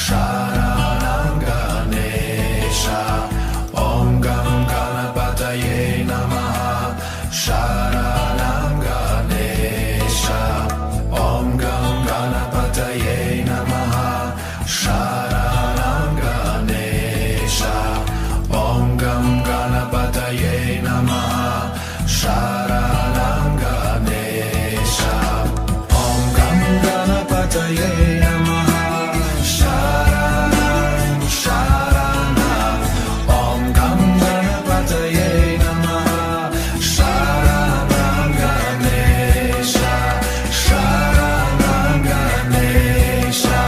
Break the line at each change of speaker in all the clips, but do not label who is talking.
Sharanam Ganesha. Om Gam Ganapataye Namaha. Sharanam Ganesha. Om Gam Ganapataye Namaha. Sharanam Ganesha. Om Gam Ganapataye Namaha. Sharanam Ganesha. Om Gam Ganapataye Namaha. Sharanam Sharanam. Om Gam Ganapataye Namaha. Sharanam Ganesha. Sharanam Ganesha.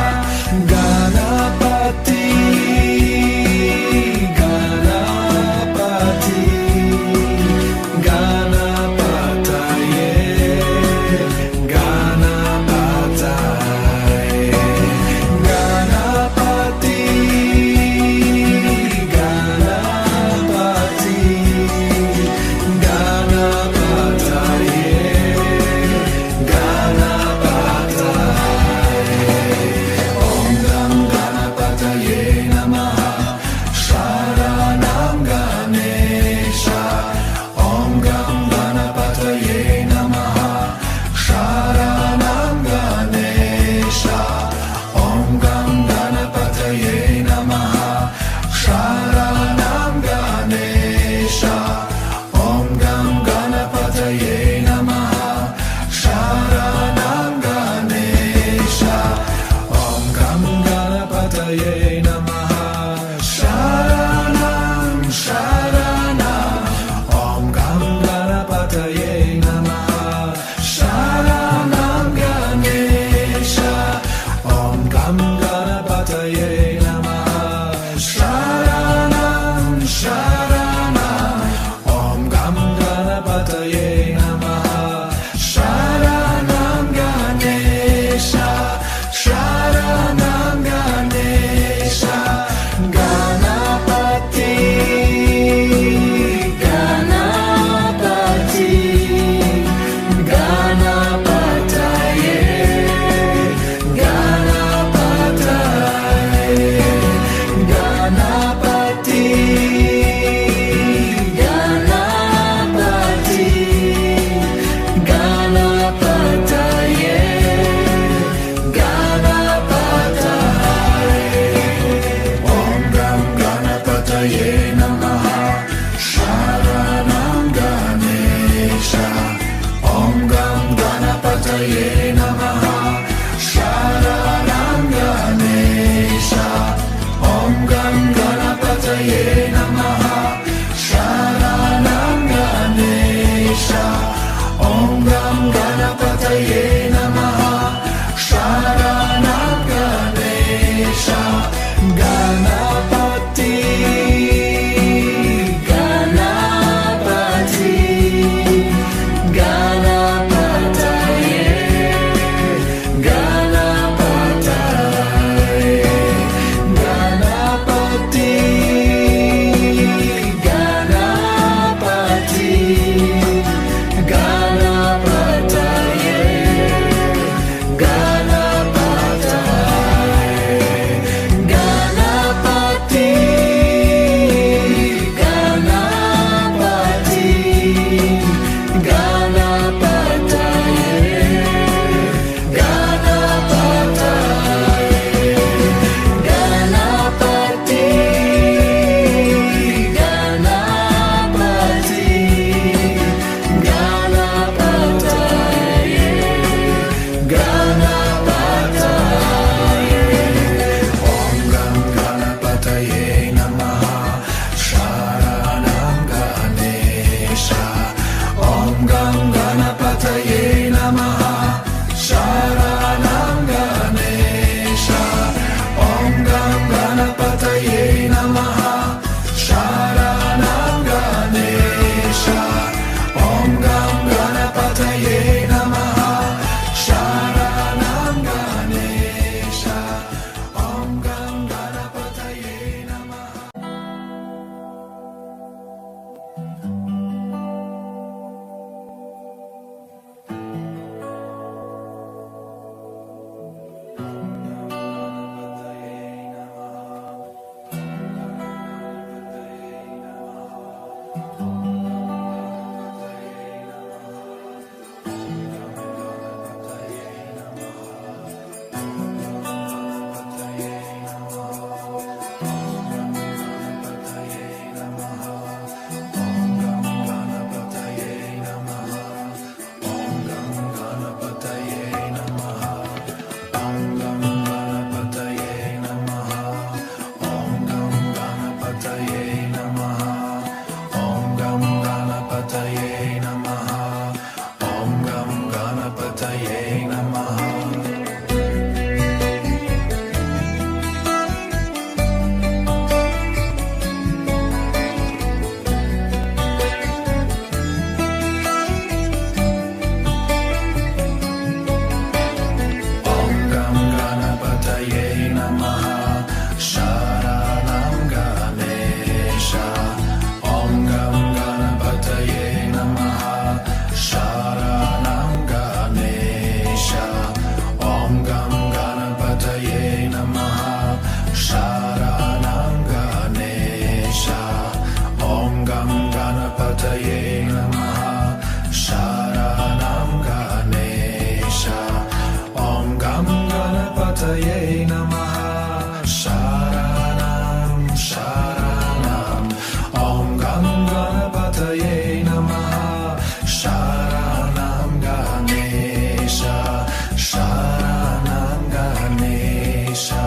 Ganapati. Ganapati. Ganapataye. Ganapataye. Ganapati. Ganapati. Ganapataye. Ganapataye. Om Gam Ganapataye Namaha. Sharanam Ganesha. Om Gam Ganapataye Namaha. Sharanam Ganesha. Om Gam Ganapataye Namaha. Sharanam Ganesha. Om Gam Ganapataye Namaha. Sharanam Ganesha. Om Gam Ganapataye Namaha. Sharanam Sharanam. Om Gam Ganapataye Namaha. Sharanam Ganesha. Om Gam Ganapataye Namaha. Sharanam Sharanam. Om Gam Ganapataye Namaha. Sharanam Ganesha. Sharanam Ganesha. Ganapati. Ganapati. Ganapataye. Ganapataye. Ganapati. Ganapati. Ganapataye. Ganapataye. Om Gam Ganapataye Namaha. Sharanam Ganesha. Om Gam Ganapataye Namaha. Sharanam Ganesha. Om Gam Ganapataye Namaha. Sharanam Ganesha. Om Gam Ganapataye Namaha. Sharanam Ganesha. Ganapati. Ganapataye Namaha Sharanam Ganesha Om Gam Ganapataye Namaha Sharanam Ganesha Om Gam Ganapataye Namaha Sharanam Sharanam Om Gam Ganapataye Namaha Sharanam Ganesha Sharanam Ganesha.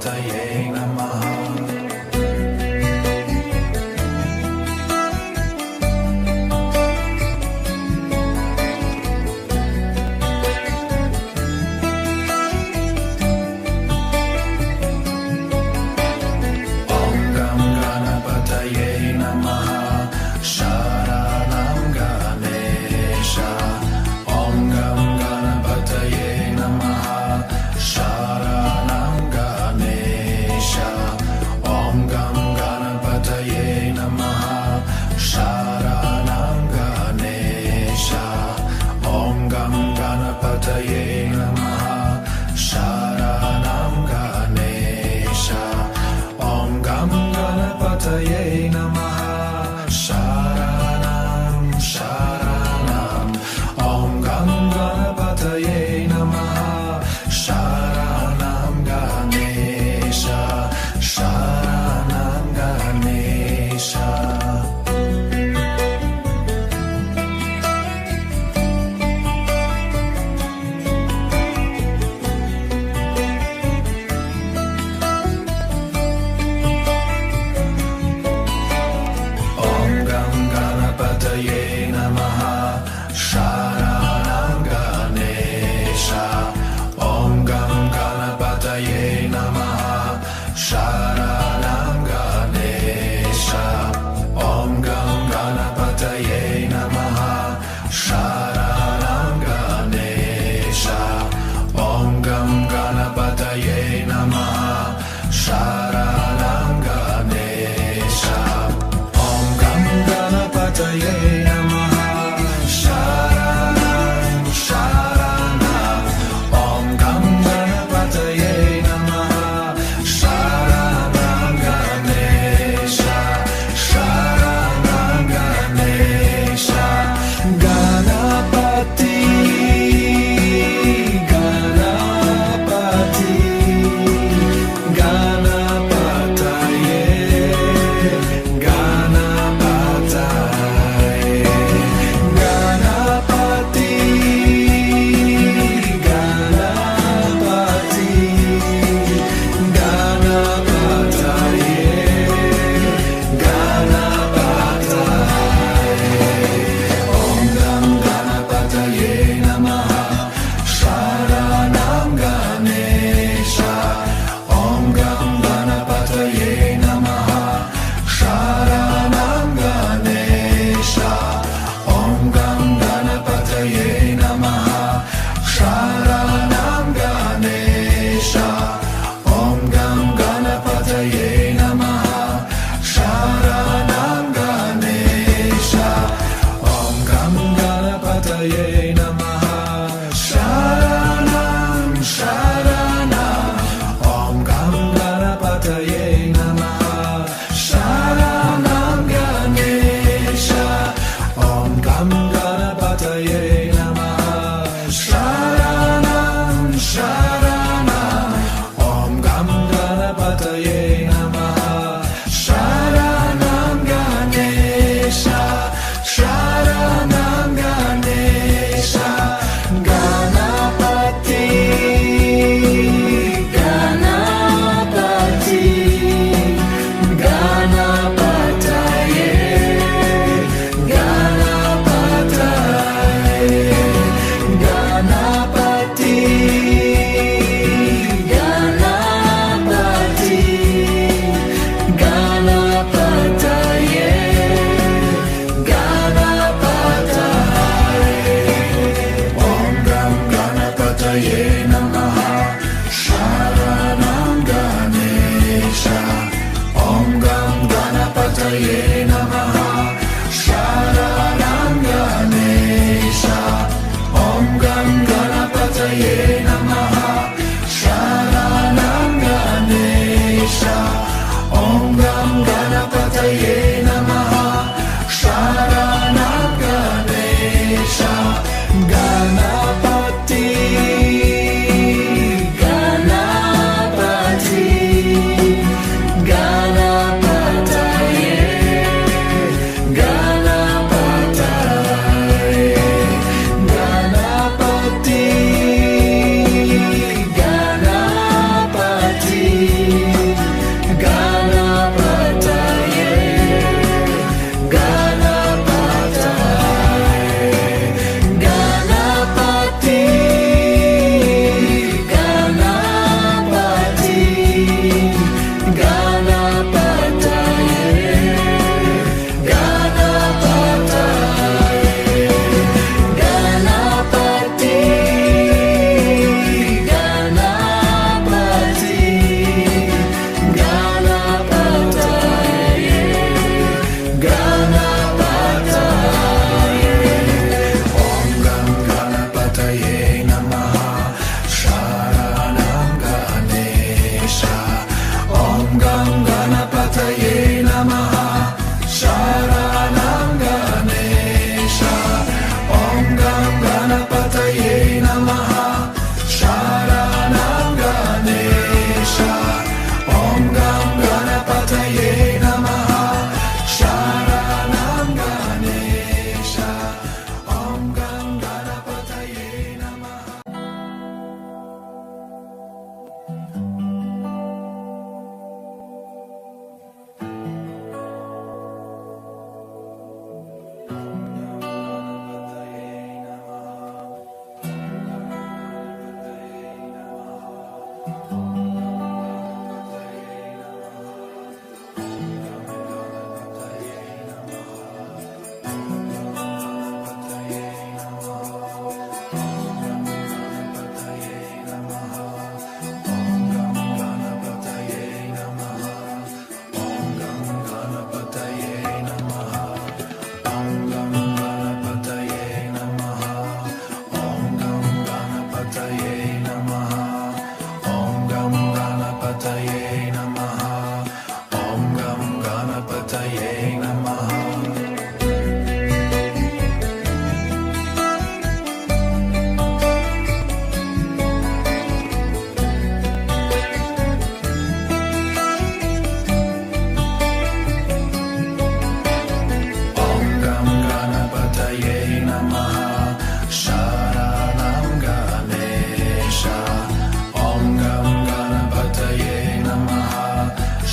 Ganapataye Namaha.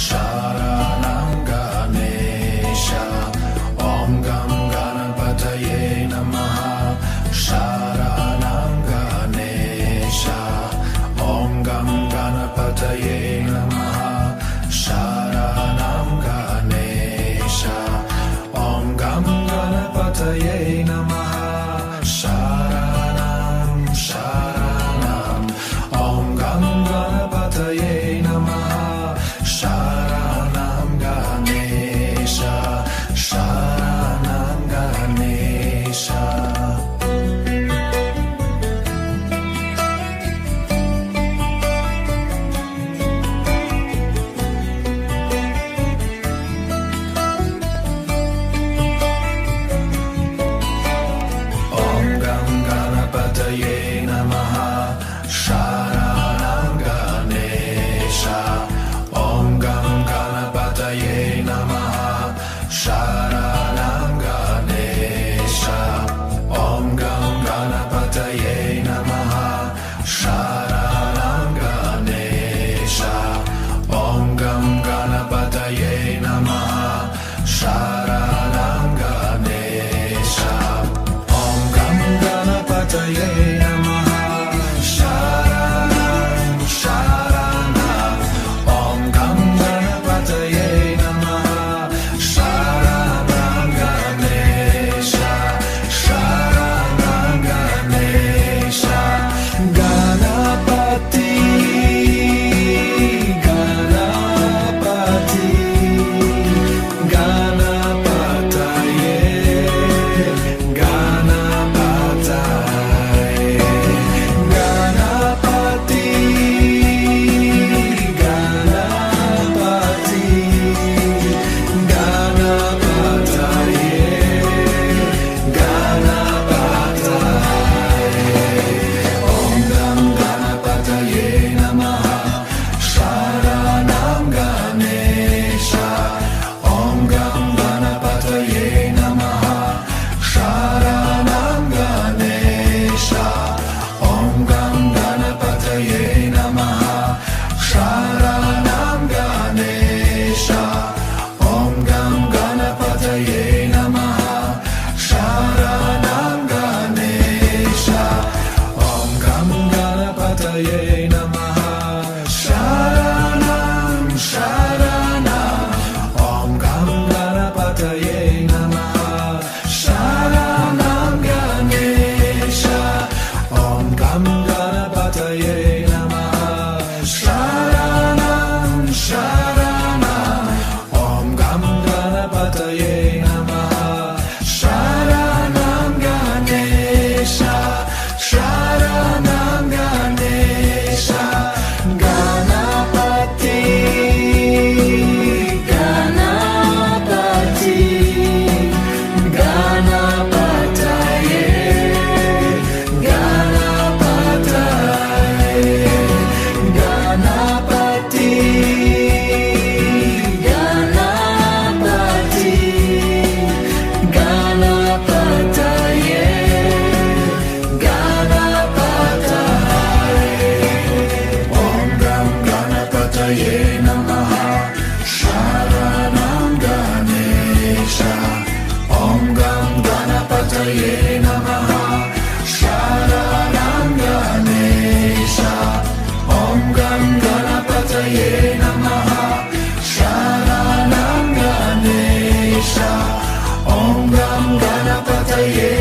Sharanam Ganesha. Om Gam Ganapataye Namaha. Sharanam Ganesha. Om Gam Ganapataye Namaha. Sharanam Ganesha. Om Gam Ganapataye Namaha. Sharanam Sharanam. Om Gam Ganapataye Namaha. Sharanam Ganesha. Sharanam Ganesha. Om Gam Ganapataye Namaha. Sharanam Ganesha. Om Gam Ganapataye Namaha. Sharanam Ganesha. Om Gam Ganapataye Namaha. Sharanam Ganesha. Om Gam Ganapataye Namaha. Sharanam Ganesha. Om Gam Ganapataye Namaha. Sharanam Sharanam. Om Gam Ganapataye Namaha. Sharanam Ganesha. Sharanam Ganesha. Ganapati. Ganapati. Ganapataye. Ganapataye. Ganapati. Ganapati. Ganapataye. Ganapataye. Om Gam Ganapataye Namaha. Sharanam Ganesha. Om Gam Ganapataye Namaha. Sharanam Ganesha. Om Gam Ganapataye Namaha. Sharanam Ganesha. Om Gam Ganapataye Namaha. Sharanam Ganesha. Om Gam Ganapataye Namaha. Sharanam Sharanam. Om Gam Ganapataye Namaha. Sharanam Ganesha. Om Gam Ganapataye Namaha. Sharanam Sharanam. Om Gam Ganapataye Namaha. Sharanam Ganesha. Sharanam Ganesha. Ganapati. Ganapati. Ganapataye. Ganapataye. Ganapati. Ganapati. Ganapataye. Ganapataye. Om Gam Ganapataye Namaha. Sharanam Ganesha. Om Gam Ganapataye Namaha. Sharanam Ganesha. Om Gam Ganapataye Namaha. Sharanam Ganesha. Om Gam Ganapataye